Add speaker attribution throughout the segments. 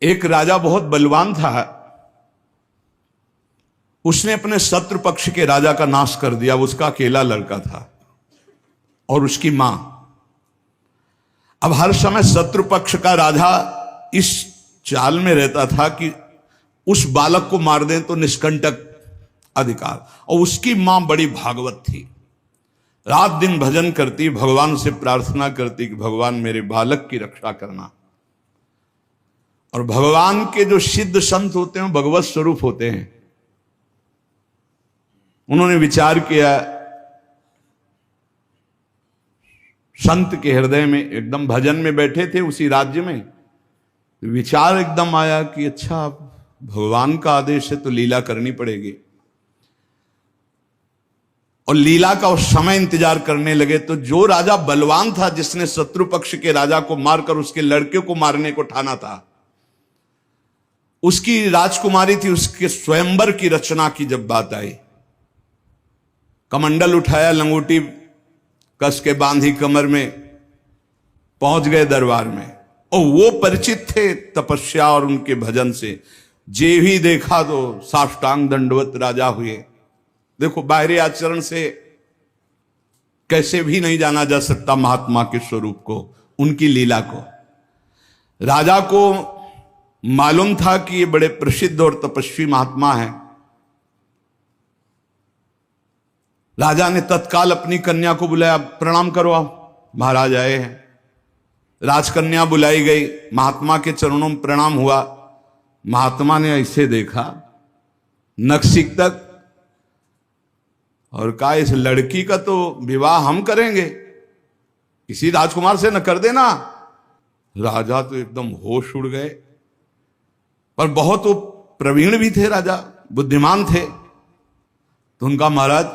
Speaker 1: एक राजा बहुत बलवान था, उसने अपने शत्रु पक्ष के राजा का नाश कर दिया। उसका अकेला लड़का था और उसकी मां। अब हर समय शत्रु पक्ष का राजा इस चाल में रहता था कि उस बालक को मार दें तो निष्कंटक अधिकार। और उसकी मां बड़ी भागवत थी, रात दिन भजन करती, भगवान से प्रार्थना करती कि भगवान मेरे बालक की रक्षा करना। और भगवान के जो सिद्ध संत होते हैं भगवत स्वरूप होते हैं। उन्होंने विचार किया, संत के हृदय में एकदम भजन में बैठे थे उसी राज्य में, विचार एकदम आया कि अच्छा भगवान का आदेश है तो लीला करनी पड़ेगी। और लीला का उस समय इंतजार करने लगे। तो जो राजा बलवान था, जिसने शत्रु पक्ष के राजा को मारकर उसके लड़के को मारने को ठाना था, उसकी राजकुमारी थी, उसके स्वयंवर की रचना की जब बात आई, कमंडल उठाया, लंगोटी कस के बांधी कमर में, पहुंच गए दरबार में। और वो परिचित थे तपस्या और उनके भजन से, जे भी देखा तो साष्टांग दंडवत राजा हुए। देखो, बाहरी आचरण से कैसे भी नहीं जाना जा सकता महात्मा के स्वरूप को, उनकी लीला को। राजा को मालूम था कि ये बड़े प्रसिद्ध और तपस्वी महात्मा हैं। राजा ने तत्काल अपनी कन्या को बुलाया, प्रणाम करो आप, महाराज आए हैं। राजकन्या बुलाई गई, महात्मा के चरणों में प्रणाम हुआ। महात्मा ने ऐसे देखा नक्सिक तक और कहा, इस लड़की का तो विवाह हम करेंगे, किसी राजकुमार से न कर देना। राजा तो एकदम होश उड़ गए, पर बहुत वो प्रवीण भी थे, राजा बुद्धिमान थे। तो उनका, महाराज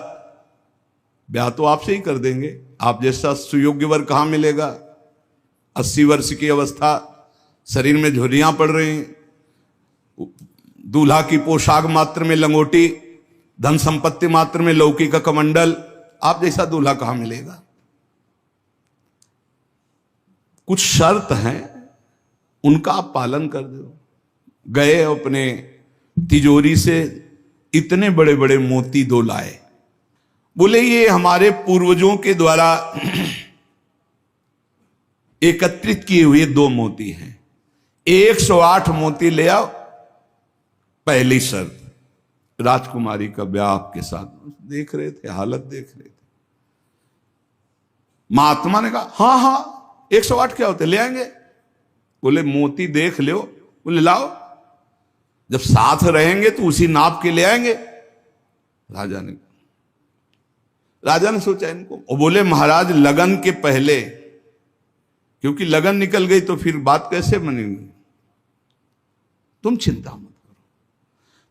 Speaker 1: ब्याह तो आपसे ही कर देंगे, आप जैसा सुयोग्य वर कहां मिलेगा। 80 वर्ष की अवस्था, शरीर में झुर्रियां पड़ रही, दूल्हा की पोशाक मात्र में लंगोटी, धन संपत्ति मात्र में लौकी का कमंडल, आप जैसा दूल्हा कहां मिलेगा। कुछ शर्त हैं, उनका आप पालन कर दो। गए, अपने तिजोरी से इतने बड़े बड़े मोती 2 लाए। बोले ये हमारे पूर्वजों के द्वारा एकत्रित किए हुए 2 मोती हैं, 108 मोती ले आओ। पहली शर्त, राजकुमारी का ब्याह आपके साथ। देख रहे थे, हालत देख रहे थे। महात्मा ने कहा, हाँ हाँ 108 क्या होते, ले आएंगे। बोले मोती देख लो। बोले लाओ, जब साथ रहेंगे तो उसी नाप के ले आएंगे। राजा ने सोचा इनको, और बोले महाराज लगन के पहले, क्योंकि लगन निकल गई तो फिर बात कैसे बनेगी। तुम चिंता मत करो,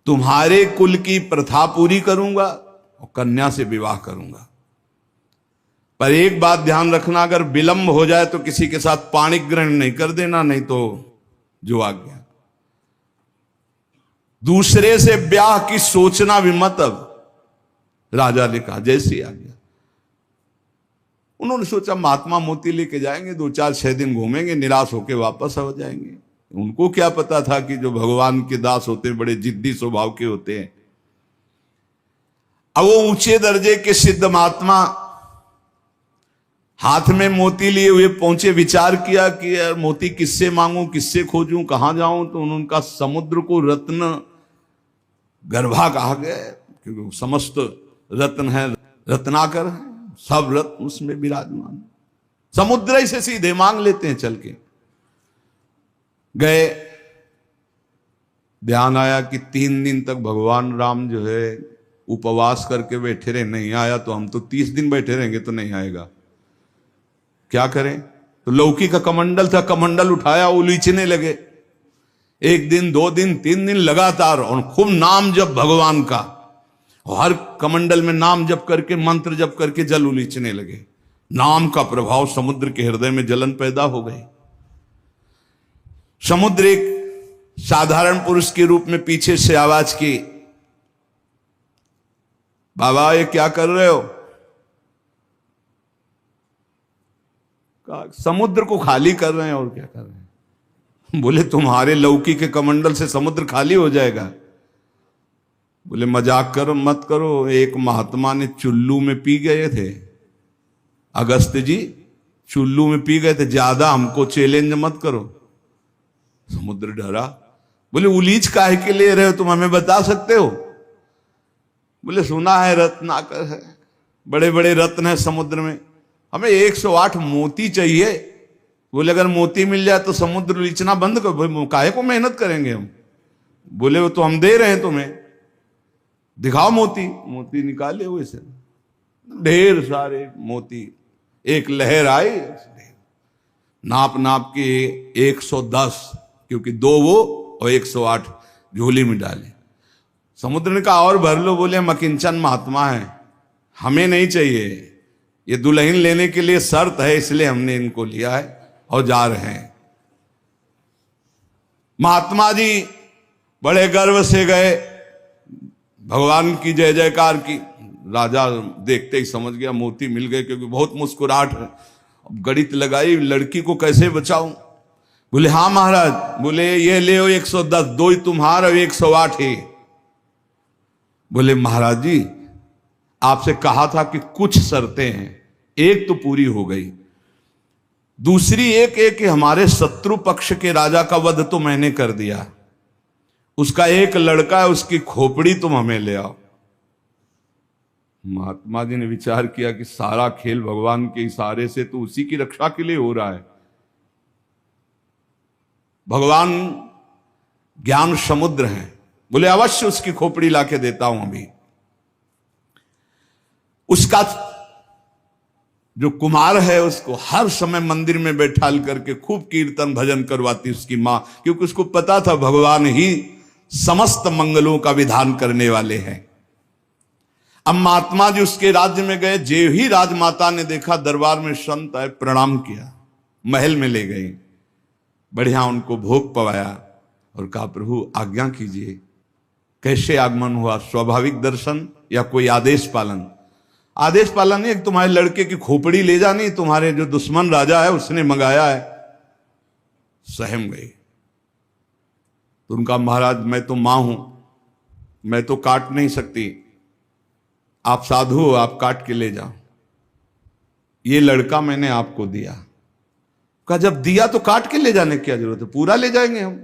Speaker 1: तुम्हारे कुल की प्रथा पूरी करूंगा और कन्या से विवाह करूंगा। पर एक बात ध्यान रखना, अगर विलंब हो जाए तो किसी के साथ पाणिक ग्रहण नहीं कर देना, नहीं तो जो आ गया। दूसरे से ब्याह की सोचना भी मत। अब राजा ने कहा, जैसे आ गया। उन्होंने सोचा महात्मा मोती लेके जाएंगे, 2-4-6 दिन घूमेंगे, निराश होकर वापस आ जाएंगे। उनको क्या पता था कि जो भगवान के दास होते हैं बड़े जिद्दी स्वभाव के होते हैं। अब वो ऊंचे दर्जे के सिद्ध महात्मा हाथ में मोती लिए हुए पहुंचे। विचार किया कि यार मोती किससे मांगूं, किससे खोजूं, कहां जाऊं। तो उनका समुद्र को रत्न गर्भा कहा गया, क्योंकि समस्त रत्न है, रत्नाकर है, सब रत्न उसमें विराजमान। समुद्र ही से सीधे मांग लेते हैं चल के। गए, ध्यान आया कि 3 दिन तक भगवान राम जो है उपवास करके बैठे रहे, नहीं आया तो हम तो 30 दिन बैठे रहेंगे तो नहीं आएगा, क्या करें। तो लौकी का कमंडल था, कमंडल उठाया, उलीचने लगे। 1 दिन 2 दिन 3 दिन लगातार, और खूब नाम जप भगवान का। और हर कमंडल में नाम जप करके, मंत्र जप करके जल उलीचने लगे। नाम का प्रभाव समुद्र के हृदय में जलन पैदा हो गई। समुद्र एक साधारण पुरुष के रूप में पीछे से आवाज की, बाबा ये क्या कर रहे हो। समुद्र को खाली कर रहे हैं, और क्या कर रहे हैं। बोले तुम्हारे लौकी के कमंडल से समुद्र खाली हो जाएगा। बोले मजाक करो मत करो, एक महात्मा ने चुल्लू में पी गए थे, अगस्त जी चुल्लू में पी गए थे, ज्यादा हमको चैलेंज मत करो। समुद्र डरा, बोले उलीच काहे के ले रहे हो तुम, हमें बता सकते हो? बोले सुना है रत्नाकर है, बड़े बड़े रत्न है समुद्र में, हमें 108 मोती चाहिए। बोले अगर मोती मिल जाए तो समुद्र लीचना बंद करो, काहे को मेहनत करेंगे हम। बोले वो तो हम दे रहे हैं तुम्हें, दिखाओ मोती। मोती निकाले हुए से ढेर सारे मोती, एक लहर आई, नाप नाप के 110, क्योंकि 2 वो और 108 झोली में डाले। समुद्र ने कहा और भर लो। बोले हम अकिंचन महात्मा है, हमें नहीं चाहिए, ये दुल्हन लेने के लिए शर्त है, इसलिए हमने इनको लिया है और जा रहे हैं। महात्मा जी बड़े गर्व से गए, भगवान की जय जयकार की। राजा देखते ही समझ गया मोती मिल गए, क्योंकि बहुत मुस्कुराहट है। अब गणित लगाई, लड़की को कैसे बचाऊं। बोले हाँ महाराज। बोले ये ले 110, 2 ही तुम्हारा 108 है। बोले महाराज जी आपसे कहा था कि कुछ शर्तें हैं, एक तो पूरी हो गई, दूसरी एक कि हमारे शत्रु पक्ष के राजा का वध तो मैंने कर दिया, उसका एक लड़का है, उसकी खोपड़ी तुम हमें ले आओ। महात्मा जी ने विचार किया कि सारा खेल भगवान के इशारे से तो उसी की रक्षा के लिए हो रहा है। भगवान ज्ञान समुद्र हैं। बोले अवश्य उसकी खोपड़ी लाके देता हूं अभी। उसका जो कुमार है उसको हर समय मंदिर में बैठाल करके खूब कीर्तन भजन करवाती उसकी मां, क्योंकि उसको पता था भगवान ही समस्त मंगलों का विधान करने वाले हैं। अब महात्मा जी उसके राज्य में गए, जे ही राजमाता ने देखा दरबार में संत आए, प्रणाम किया, महल में ले गई, बढ़िया उनको भोग पवाया और कहा प्रभु आज्ञा कीजिए, कैसे आगमन हुआ, स्वाभाविक दर्शन या कोई आदेश पालन? आदेश पालन नहीं, तुम्हारे लड़के की खोपड़ी ले जानी, तुम्हारे जो दुश्मन राजा है उसने मंगाया है। सहम गई। तो उनका महाराज मैं तो मां हूं, मैं तो काट नहीं सकती, आप साधु हो, आप काट के ले जाओ, ये लड़का मैंने आपको दिया। कहा जब दिया तो काट के ले जाने की क्या जरूरत है, पूरा ले जाएंगे हम,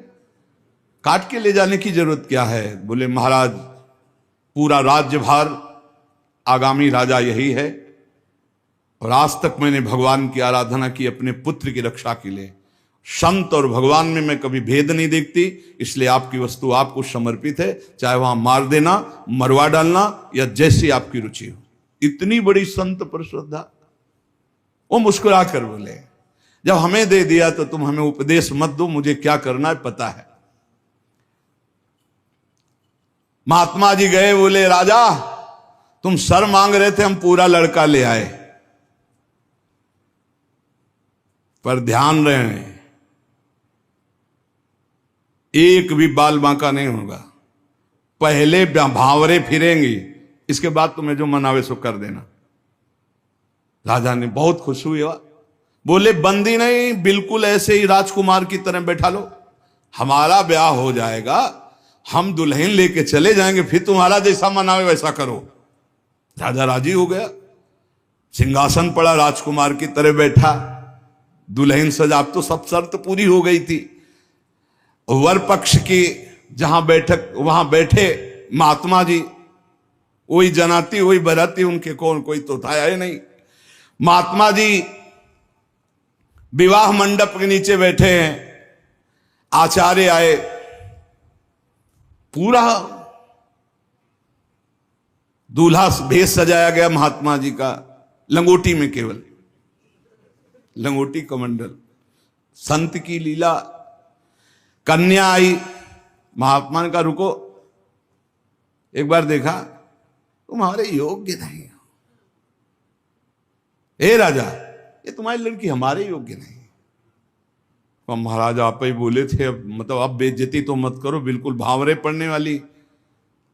Speaker 1: काट के ले जाने की जरूरत क्या है? बोले महाराज पूरा राज्यभार आगामी राजा यही है, और आज तक मैंने भगवान की आराधना की अपने पुत्र की रक्षा के लिए। संत और भगवान में मैं कभी भेद नहीं देखती, इसलिए आपकी वस्तु आपको समर्पित है, चाहे वहां मार देना, मरवा डालना, या जैसी आपकी रुचि हो। इतनी बड़ी संत पर श्रद्धा। वो मुस्कुरा कर बोले जब हमें दे दिया तो तुम हमें उपदेश मत दो, मुझे क्या करना है पता है। महात्मा जी गए, बोले राजा तुम सर मांग रहे थे, हम पूरा लड़का ले आए, पर ध्यान रहे एक भी बाल बांका नहीं होगा, पहले भांवरे फिरेंगी, इसके बाद तुम्हें जो मनावे सो कर देना। राजा ने बहुत खुश हुए, बोले बंदी नहीं, बिल्कुल ऐसे ही राजकुमार की तरह बैठा लो, हमारा ब्याह हो जाएगा, हम दुल्हन लेके चले जाएंगे, फिर तुम्हारा जैसा मनावे वैसा करो। राजा राजी हो गया, सिंहासन पड़ा, राजकुमार की तरह बैठा, दुल्हन सजा, अब तो सब शर्त पूरी हो गई थी। वर पक्ष की जहां बैठक वहां बैठे महात्मा जी, वही जनाती वही बराती, उनके कौन कोई तो था ही नहीं। महात्मा जी विवाह मंडप के नीचे बैठे हैं, आचार्य आए, पूरा दूल्हा भेष सजाया गया महात्मा जी का, लंगोटी में, केवल लंगोटी कमंडल, संत की लीला। कन्या आई, महात्मा ने कहा रुको, एक बार देखा तुम्हारे योग्य नहीं हो, हे राजा ये तुम्हारी लड़की हमारे योग्य नहीं। तो महाराज आप ही बोले थे, अब मतलब अब बेइज्जती तो मत करो, बिल्कुल भावरे पड़ने वाली।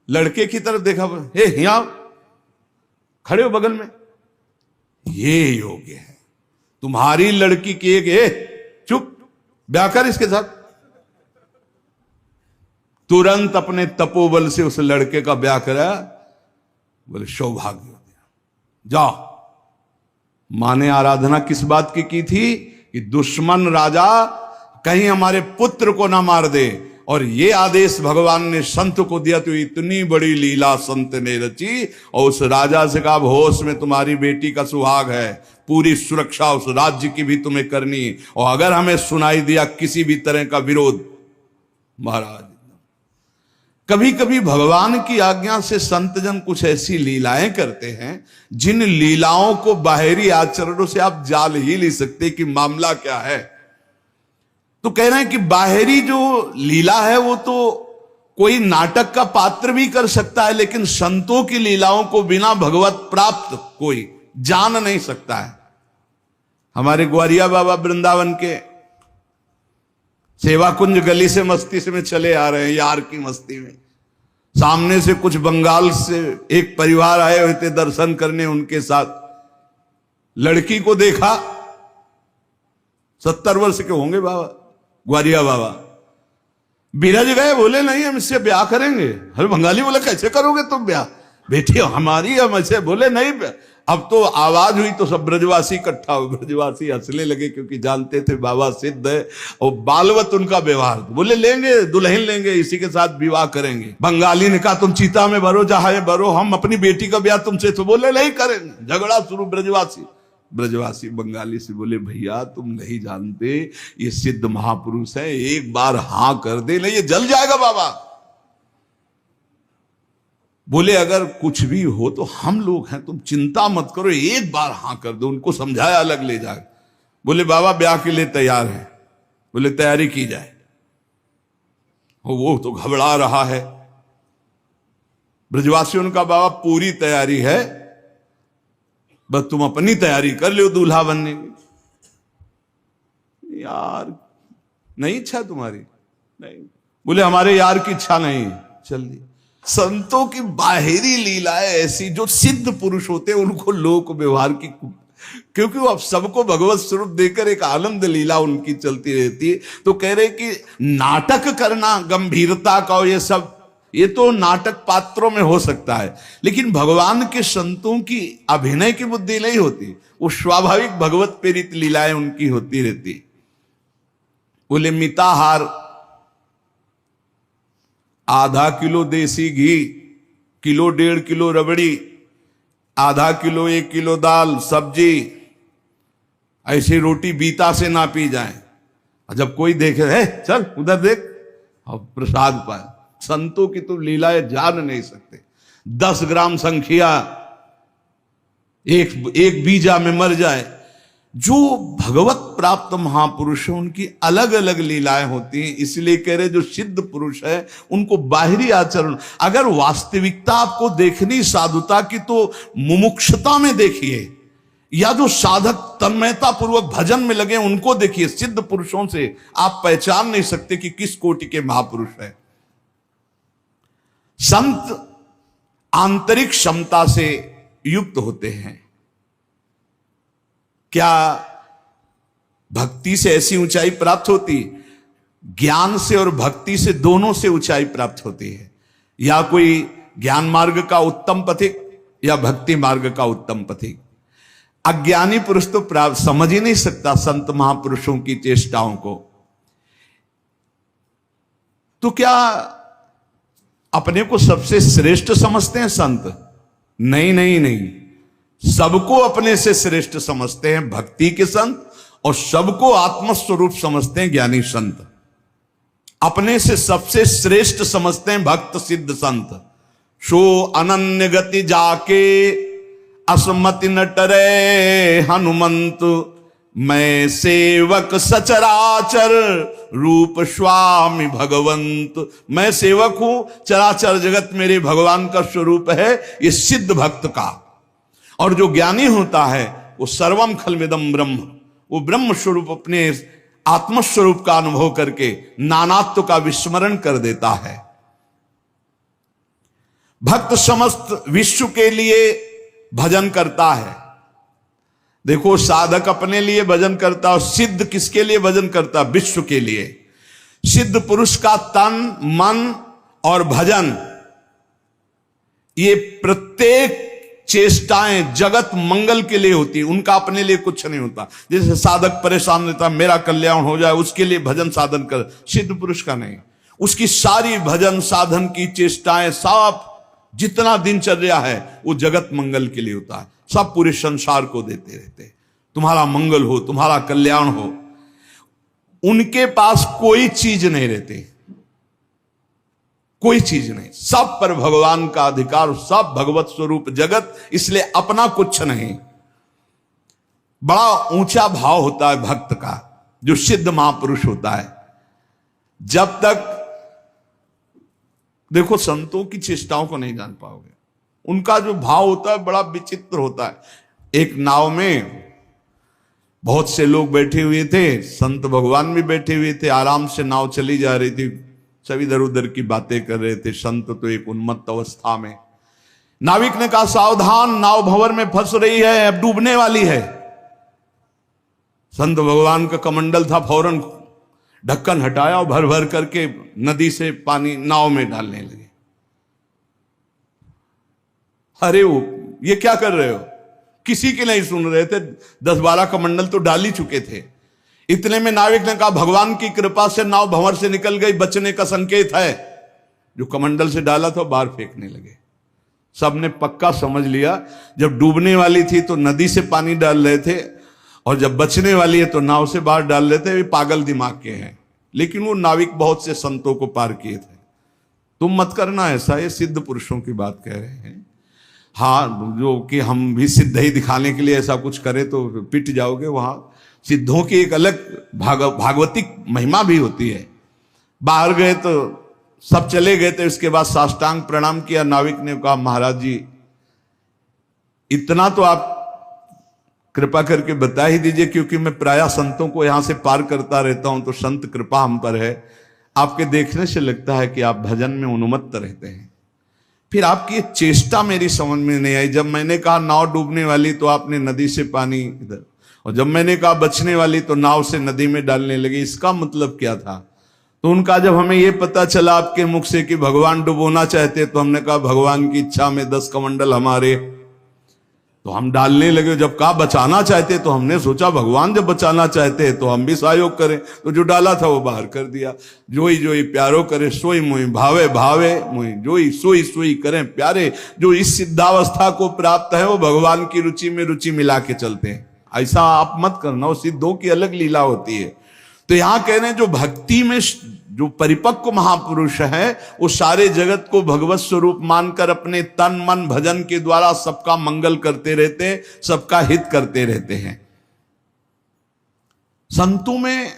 Speaker 1: लड़के की तरफ देखा, हे यहाँ खड़े हो बगल में, ये योग्य है, तुम्हारी लड़की की एक, चुप, ब्याह कर इसके साथ, तुरंत अपने तपोबल से उस लड़के का ब्याह करा। बोले सौभाग्य हो गया, जाओ। मां ने आराधना किस बात की थी कि दुश्मन राजा कहीं हमारे पुत्र को ना मार दे, और ये आदेश भगवान ने संत को दिया। तो इतनी बड़ी लीला संत ने रची, और उस राजा से कहा होश में तुम्हारी बेटी का सुहाग है, पूरी सुरक्षा उस राज्य की भी तुम्हें करनी, और अगर हमें सुनाई दिया किसी भी तरह का विरोध, महाराज। कभी कभी भगवान की आज्ञा से संतजन कुछ ऐसी लीलाएं करते हैं जिन लीलाओं को बाहरी आचरणों से आप जान ही नहीं सकते कि मामला क्या है। तो कह रहे हैं कि बाहरी जो लीला है वो तो कोई नाटक का पात्र भी कर सकता है, लेकिन संतों की लीलाओं को बिना भगवत प्राप्त कोई जान नहीं सकता है। हमारे ग्वारिया बाबा वृंदावन के सेवा कुंज गली से मस्ती से में चले आ रहे हैं, यार की मस्ती में। सामने से कुछ बंगाल से एक परिवार आए हुए थे दर्शन करने, उनके साथ लड़की को देखा। 70 वर्ष के होंगे बाबा, ग्वारिया बाबा। बिरज गए, बोले नहीं हम इससे ब्याह करेंगे। अरे बंगाली बोले कैसे करोगे तुम ब्याह, बेटी हमारी हम ऐसे। बोले नहीं। अब तो आवाज हुई तो सब ब्रजवासी इकट्ठा हो, ब्रजवासी हंसने लगे क्योंकि जानते थे बाबा सिद्ध है और बालवत उनका व्यवहार। बोले लेंगे, दुल्हन लेंगे, इसी के साथ विवाह करेंगे। बंगाली ने कहा तुम चीता में भरो, जहां भरो, हम अपनी बेटी का ब्याह तुमसे। तो बोले नहीं करेंगे। झगड़ा शुरू। ब्रजवासी बंगाली से बोले भैया तुम नहीं जानते, ये सिद्ध महापुरुष है, एक बार हां कर दे, नहीं ये जल जाएगा बाबा। बोले अगर कुछ भी हो तो हम लोग हैं, तुम चिंता मत करो, एक बार हां कर दो। उनको समझाया, अलग ले जाए। बोले बाबा ब्याह के लिए तैयार है। बोले तैयारी की जाए। वो तो घबरा रहा है। ब्रजवासियों का बाबा पूरी तैयारी है, बस तुम अपनी तैयारी कर लो दूल्हा बनने की। यार नहीं इच्छा तुम्हारी? नहीं। बोले हमारे यार की इच्छा नहीं। चल दी। संतों की बाहरी लीलाएं ऐसी, जो सिद्ध पुरुष होते हैं उनको लोक व्यवहार की, क्योंकि वो अब सबको भगवत स्वरूप देकर एक आनंद लीला उनकी चलती रहती है। तो कह रहे कि नाटक करना गंभीरता का, ये सब ये तो नाटक पात्रों में हो सकता है, लेकिन भगवान के संतों की अभिनय की बुद्धि नहीं होती, वो स्वाभाविक भगवत प्रेरित लीलाएं उनकी होती रहती। बोले मिताहार, आधा किलो देसी घी, किलो 1.5 किलो रबड़ी, आधा किलो 1 किलो दाल सब्जी, ऐसी रोटी बीता से ना पी जाए। जब कोई देखे है चल उधर देख, अब प्रसाद पाए। संतों की तो लीलाएं जान नहीं सकते। 10 ग्राम संख्या एक बीजा में मर जाए। जो भगवत प्राप्त महापुरुष हैं उनकी अलग अलग लीलाएं होती हैं। इसलिए कह रहे जो सिद्ध पुरुष है उनको बाहरी आचरण, अगर वास्तविकता आपको देखनी साधुता की तो मुमुक्षता में देखिए, या जो साधक तन्मयता पूर्वक भजन में लगे उनको देखिए। सिद्ध पुरुषों से आप पहचान नहीं सकते कि किस कोटि के महापुरुष है। संत आंतरिक क्षमता से युक्त होते हैं। क्या भक्ति से ऐसी ऊंचाई प्राप्त होती? ज्ञान से और भक्ति से, दोनों से ऊंचाई प्राप्त होती है। या कोई ज्ञान मार्ग का उत्तम पथिक या भक्ति मार्ग का उत्तम पथिक। अज्ञानी पुरुष तो प्राप्त समझ ही नहीं सकता संत महापुरुषों की चेष्टाओं को। तो क्या अपने को सबसे श्रेष्ठ समझते हैं संत? नहीं नहीं नहीं, सबको अपने से श्रेष्ठ समझते हैं भक्ति के संत, और सबको आत्मस्वरूप समझते हैं ज्ञानी संत। अपने से सबसे श्रेष्ठ समझते हैं भक्त सिद्ध संत। सो अनन्य गति जाके असमति न टरे हनुमंत, मैं सेवक सचराचर रूप स्वामी भगवंत। मैं सेवक हूं, चराचर जगत मेरे भगवान का स्वरूप है, ये सिद्ध भक्त का। और जो ज्ञानी होता है वो सर्वम खलमिदम ब्रह्म, वो ब्रह्म स्वरूप अपने आत्मस्वरूप का अनुभव करके नानात्व का विस्मरण कर देता है। भक्त समस्त विश्व के लिए भजन करता है। देखो साधक अपने लिए भजन करता है, और सिद्ध किसके लिए भजन करता? विश्व के लिए। सिद्ध पुरुष का तन मन और भजन, ये प्रत्येक चेष्टाएं जगत मंगल के लिए होती है, उनका अपने लिए कुछ नहीं होता। जैसे साधक परेशान रहता, मेरा कल्याण हो जाए, उसके लिए भजन साधन कर, सिद्ध पुरुष का नहीं। उसकी सारी भजन साधन की चेष्टाएं, सब जितना दिनचर्या है वो जगत मंगल के लिए होता है, सब पूरे संसार को देते रहते, तुम्हारा मंगल हो, तुम्हारा कल्याण हो। उनके पास कोई चीज नहीं रहती, कोई चीज नहीं, सब पर भगवान का अधिकार, सब भगवत स्वरूप जगत, इसलिए अपना कुछ नहीं। बड़ा ऊंचा भाव होता है भक्त का, जो सिद्ध महापुरुष होता है। जब तक देखो संतों की चेष्टाओं को नहीं जान पाओगे, उनका जो भाव होता है बड़ा विचित्र होता है। एक नाव में बहुत से लोग बैठे हुए थे, संत भगवान भी बैठे हुए थे, आराम से नाव चली जा रही थी, सब इधर उधर की बातें कर रहे थे। संत तो एक उन्मत्त अवस्था में। नाविक ने कहा, सावधान, नाव भंवर में फंस रही है, अब डूबने वाली है। संत भगवान का कमंडल था, फौरन ढक्कन हटाया और भर भर करके नदी से पानी नाव में डालने लगे। अरे वो ये क्या कर रहे हो? किसी के नहीं सुन रहे थे, 10-12 कमंडल तो डाल ही चुके थे। इतने में नाविक ने कहा, भगवान की कृपा से नाव भंवर से निकल गई, बचने का संकेत है। जो कमंडल से डाला था बाहर फेंकने लगे। सबने पक्का समझ लिया, जब डूबने वाली थी तो नदी से पानी डाल रहे थे, और जब बचने वाली है तो नाव से बाहर डाल रहे थे। वे पागल दिमाग के हैं, लेकिन वो नाविक बहुत से संतों को पार किए थे। तुम मत करना ऐसा, ये सिद्ध पुरुषों की बात कह रहे हैं। हाँ, जो कि हम भी सिद्ध ही दिखाने के लिए ऐसा कुछ करें तो पिट जाओगे। वहां सिद्धों की एक अलग भागवतिक महिमा भी होती है। बाहर गए तो सब चले गए थे, उसके बाद साष्टांग प्रणाम किया। नाविक ने कहा, महाराज जी इतना तो आप कृपा करके बता ही दीजिए, क्योंकि मैं प्रायः संतों को यहां से पार करता रहता हूं, तो संत कृपा हम पर है। आपके देखने से लगता है कि आप भजन में उन्मत्त रहते हैं। फिर आपकी चेष्टा मेरी समझ में नहीं आई। जब मैंने कहा नाव डूबने वाली तो आपने नदी से पानी इधर, और जब मैंने कहा बचने वाली तो नाव से नदी में डालने लगे। इसका मतलब क्या था? तो उनका जब हमें यह पता चला आपके मुख से कि भगवान डुबोना चाहते, तो हमने कहा भगवान की इच्छा में 10 कमंडल हमारे, तो हम डालने लगे। जब कहा बचाना चाहते, तो हमने सोचा भगवान जब बचाना चाहते हैं तो हम भी सहयोग करें। तो जो डाला था वो बाहर कर दिया। जोई जोई प्यारो करे सोई मुई, भावे भावे मुई, जोई सोई सोई करें प्यारे। जो इस सिद्धावस्था को प्राप्त है वो भगवान की रुचि में रुचि मिला के चलते हैं। ऐसा आप मत करना, वो सिद्धों की अलग लीला होती है। तो यहां कह रहे हैं जो भक्ति में जो परिपक्व महापुरुष है, वो सारे जगत को भगवत स्वरूप मानकर अपने तन मन भजन के द्वारा सबका मंगल करते रहते हैं, सबका हित करते रहते हैं। संतों में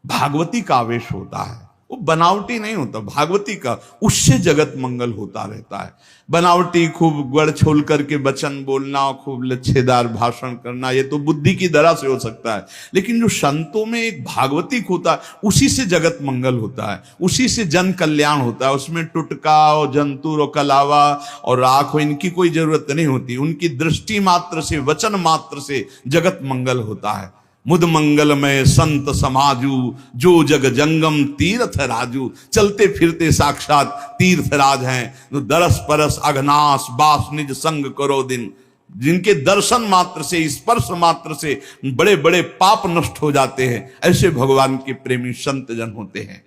Speaker 1: भागवती का आवेश होता है, वो बनावटी नहीं होता, भागवती का, उससे जगत मंगल होता रहता है। बनावटी खूब गड़ छोल करके वचन बोलना, खूब लच्छेदार भाषण करना, ये तो बुद्धि की दरा से हो सकता है। लेकिन जो संतों में एक भागवतिक होता है, उसी से जगत मंगल होता है, उसी से जन कल्याण होता है। उसमें टुटका और जंतुर और कलावा और राख हो, इनकी कोई जरूरत नहीं होती। उनकी दृष्टि मात्र से, वचन मात्र से जगत मंगल होता है। मुद मंगलमय संत समाजू, जो जग जंगम तीर्थ राजू। चलते फिरते साक्षात तीर्थराज हैं, जो दरस परस अघनाश बास निज संग करो दिन। जिनके दर्शन मात्र से, स्पर्श मात्र से बड़े बड़े पाप नष्ट हो जाते हैं, ऐसे भगवान के प्रेमी संत जन होते हैं।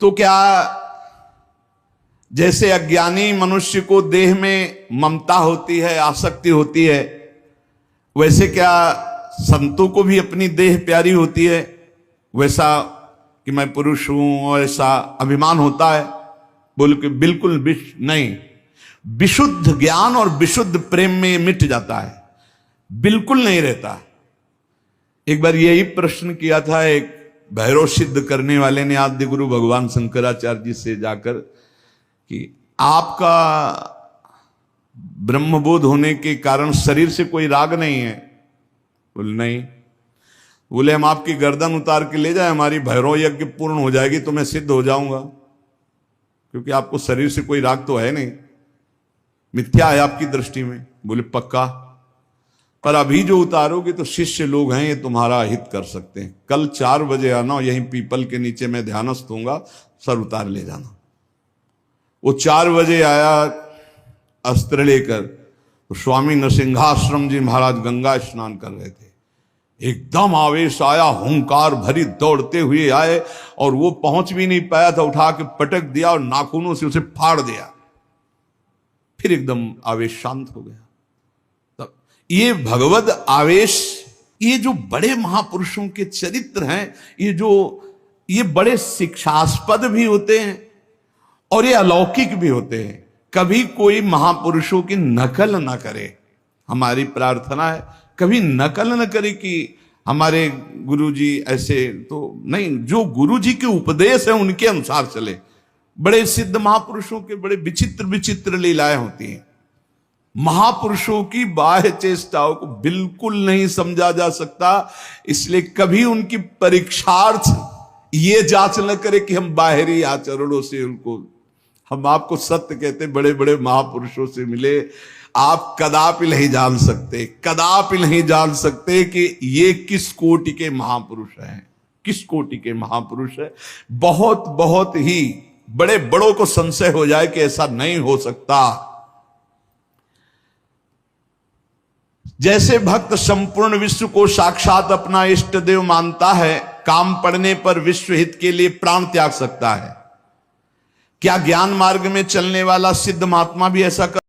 Speaker 1: तो क्या जैसे अज्ञानी मनुष्य को देह में ममता होती है, आसक्ति होती है, वैसे क्या संतों को भी अपनी देह प्यारी होती है? वैसा कि मैं पुरुष हूं और ऐसा अभिमान होता है? बोल के बिल्कुल नहीं। विशुद्ध ज्ञान और विशुद्ध प्रेम में मिट जाता है, बिल्कुल नहीं रहता। एक बार यही प्रश्न किया था एक भैरव सिद्ध करने वाले ने आद्य गुरु भगवान शंकराचार्य जी से जाकर कि आपका ब्रह्मबोध होने के कारण शरीर से कोई राग नहीं है? बोले नहीं। बोले हम आपकी गर्दन उतार के ले जाए, हमारी भैरव यज्ञ पूर्ण हो जाएगी तो मैं सिद्ध हो जाऊंगा, क्योंकि आपको शरीर से कोई राग तो है नहीं, मिथ्या है आपकी दृष्टि में। बोले पक्का। पर अभी जो उतारोगे तो शिष्य लोग हैं, ये तुम्हारा हित कर सकते हैं। कल 4 बजे आना, यहीं पीपल के नीचे मैं ध्यानस्थ दूंगा, सर उतार ले जाना। वो 4 बजे आया अस्त्र लेकर, तो स्वामी नरसिंहाश्रम जी महाराज गंगा स्नान कर रहे थे। एकदम आवेश आया, हुंकार भरी दौड़ते हुए आए, और वो पहुंच भी नहीं पाया था, उठा के पटक दिया और नाखूनों से उसे फाड़ दिया। फिर एकदम आवेश शांत हो गया। तब ये भगवत आवेश, ये जो बड़े महापुरुषों के चरित्र हैं, ये बड़े शिक्षास्पद भी होते हैं और ये अलौकिक भी होते हैं। कभी कोई महापुरुषों की नकल ना करे, हमारी प्रार्थना है, कभी नकल न करे कि हमारे गुरुजी ऐसे, तो नहीं, जो गुरुजी के उपदेश है उनके अनुसार चले। बड़े सिद्ध महापुरुषों के बड़े विचित्र विचित्र लीलाएं होती हैं। महापुरुषों की बाह्य चेष्टाओं को बिल्कुल नहीं समझा जा सकता, इसलिए कभी उनकी परीक्षार्थ ये जांच न करे कि हम बाहरी आचरणों से उनको, हम आपको सत्य कहते, बड़े बड़े महापुरुषों से मिले, आप कदापि नहीं जान सकते, कदापि नहीं जान सकते कि ये किस कोटि के महापुरुष हैं, किस कोटि के महापुरुष है। बहुत बहुत ही बड़े बड़ों को संशय हो जाए कि ऐसा नहीं हो सकता। जैसे भक्त संपूर्ण विश्व को साक्षात अपना इष्ट देव मानता है, काम पड़ने पर विश्व हित के लिए प्राण त्याग सकता है, क्या ज्ञान मार्ग में चलने वाला सिद्ध महात्मा भी ऐसा कर